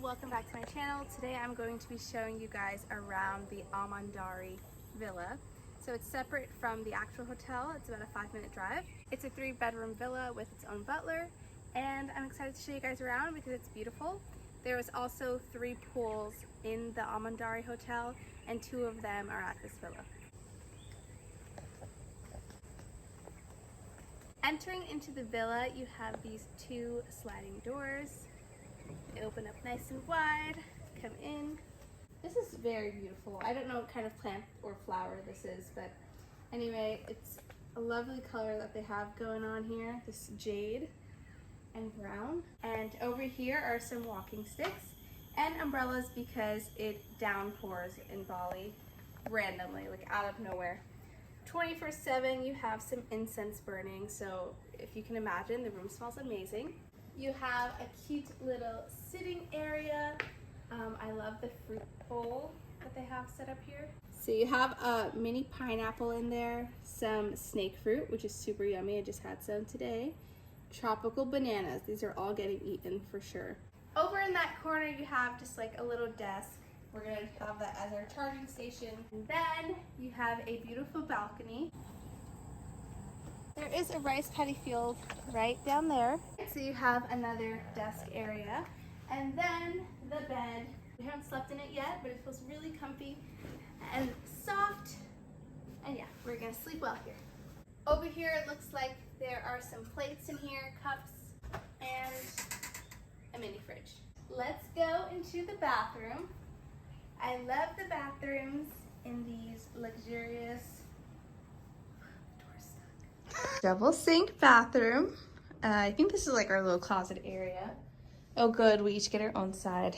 welcome back to my channel. Today I'm going to be showing you guys around the Amandari Villa. So it's separate from the actual hotel. It's about a 5-minute drive. It's a 3-bedroom villa with its own butler, and I'm excited to show you guys around because it's beautiful. There is also 3 pools in the Amandari Hotel, and 2 of them are at this villa. Entering into the villa, you have these 2 sliding doors. They open up nice and wide, come in. This is very beautiful. I don't know what kind of plant or flower this is, but anyway, it's a lovely color that they have going on here, this jade and brown. And over here are some walking sticks and umbrellas because it downpours in Bali randomly, like out of nowhere. 24/7 you have some incense burning, so if you can imagine, the room smells amazing. You have a cute little sitting area. I love the fruit bowl that they have set up here. So you have a mini pineapple in there, some snake fruit, which is super yummy. I just had some today. Tropical bananas. These are all getting eaten for sure. Over in that corner, you have just like a little desk. We're gonna have that as our charging station. And then you have a beautiful balcony. There is a rice paddy field right down there. So you have another desk area. And then the bed. We haven't slept in it yet, but it feels really comfy and soft. And yeah, we're gonna sleep well here. Over here, it looks like there are some plates in here, cups, and a mini fridge. Let's go into the bathroom. I love the bathrooms in these luxurious double sink bathroom. I think this is like our little closet area. Oh good, we each get our own side.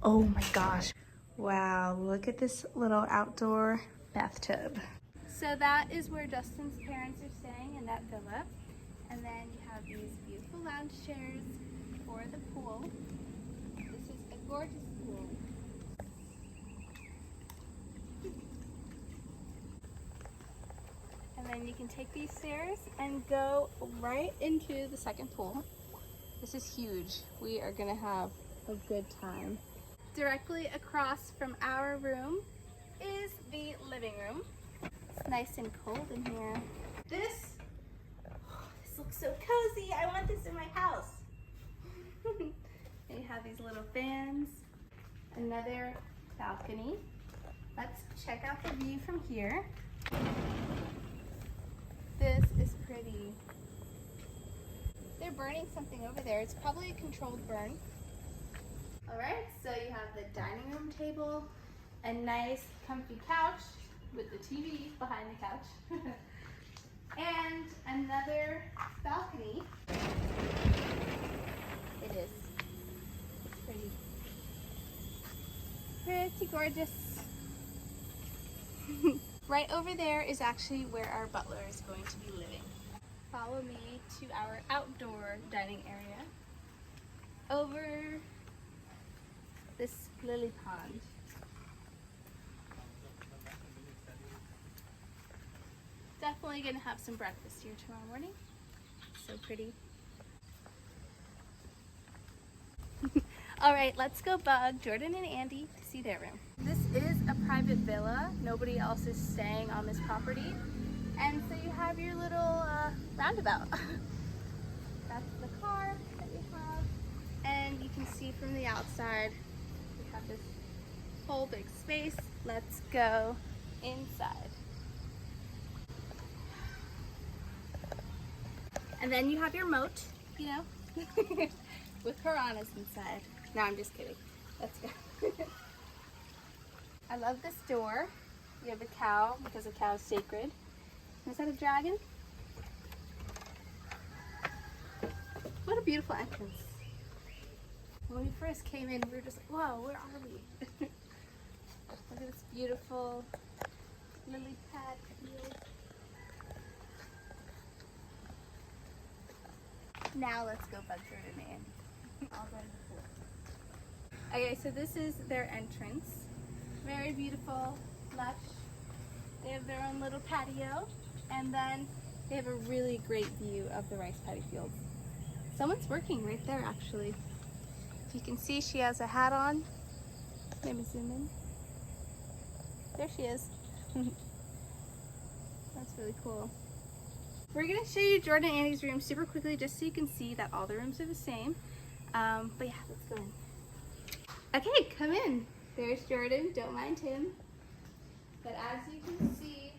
Oh my gosh. Wow, look at this little outdoor bathtub. So that is where Justin's parents are staying, in that villa. And then you have these beautiful lounge chairs for the pool. This is a gorgeous pool. And then you can take these stairs and go right into the second pool. This is huge. We are gonna have a good time. Directly across from our room is the living room. It's nice and cold in here. This looks so cozy. I want this in my house. And you have these little fans. Another balcony. Let's check out the view from here. This is pretty. They're burning something over there. It's probably a controlled burn. All right, so you have the dining room table, a nice comfy couch with the TV behind the couch, and another balcony. It is. It's pretty. Pretty gorgeous. Right over there is actually where our butler is going to be living. Follow me to our outdoor dining area over this lily pond. Definitely gonna have some breakfast here tomorrow morning. So pretty. All right, let's go bug Jordan and Andy to see their room. This is a private villa. Nobody else is staying on this property. And so you have your little roundabout. That's the car that we have. And you can see from the outside, we have this whole big space. Let's go inside. And then you have your moat, you know, with piranhas inside. No, I'm just kidding. Let's go. I love this door. You have a cow because a cow is sacred. Is that a dragon? What a beautiful entrance. When we first came in, we were just like, whoa, where are we? Look at this beautiful lily pad field. Now let's go bug Jordan and I'll go to the pool. Okay, so this is their entrance. Very beautiful, lush. They have their own little patio, and then they have a really great view of the rice paddy fields. Someone's working right there, actually. If you can see, she has a hat on. Maybe zoom in. There she is. That's really cool. We're gonna show you Jordan and Andy's room super quickly just so you can see that all the rooms are the same. But yeah, let's go in. Okay, come in. There's Jordan, don't mind him. But as you can see,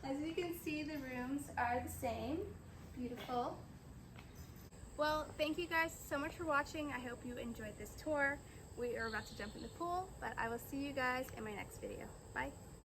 as you can see, the rooms are the same. Beautiful. Well, thank you guys so much for watching. I hope you enjoyed this tour. We are about to jump in the pool, but I will see you guys in my next video. Bye.